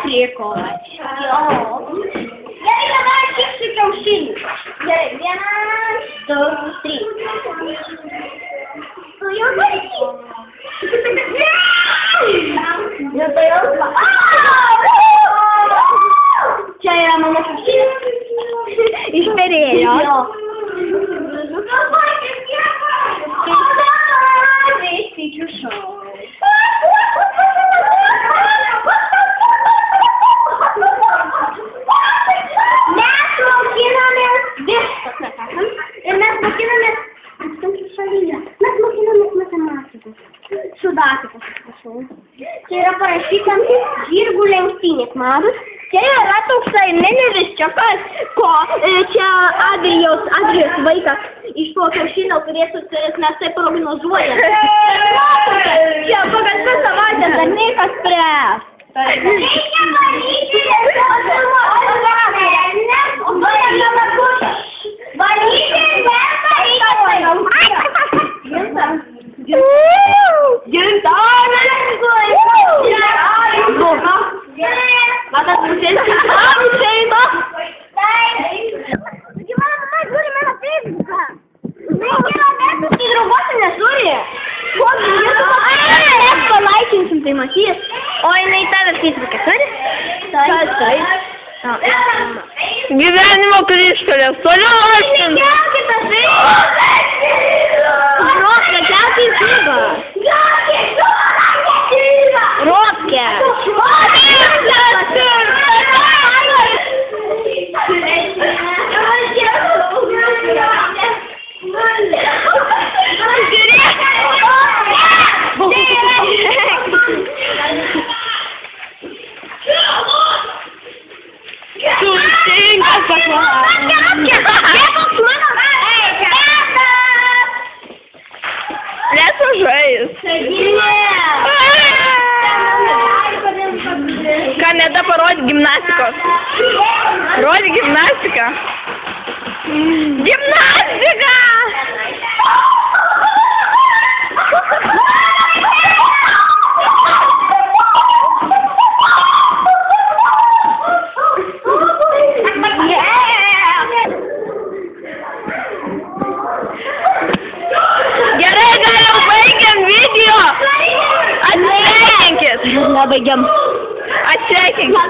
Prikolas. Jo. Gerai, dabar kiksiu kiaušinį. Gerai, 1, 2, 3. Tu jau darysi. Ne, tai jau. Čia yra mano kiaušinis. Išperėjo. Jo. Skaičių šou. Mes mokinamės vištos, mes esam. Ir mes mokinamės šalyje. Mes mokinamės matematikos. Sudatikos, atsiprašau. Čia yra parašyta žirgų lenktynės, matot? Čia yra toksai neneris čia kas, ko čia Adrijos vaikas iš to kiaušinio turės susirės, mes tai prognozuojame. Čia pagal 2 savaitės dar niekas spręs. Reikia valyti tai matys. O jinai tave Facebook'e turi? Taip. Gyvenimo kryžkelės, toliau raštim. Kelkite Ropke, kelkite knygą. Ropke. Kaneda parodė gimnastikos. Rodė gimnastiką. Gimnastika! Gerai, gal baigiam video. Atsveikinkit. Nebaigiam. Atsveikinkit.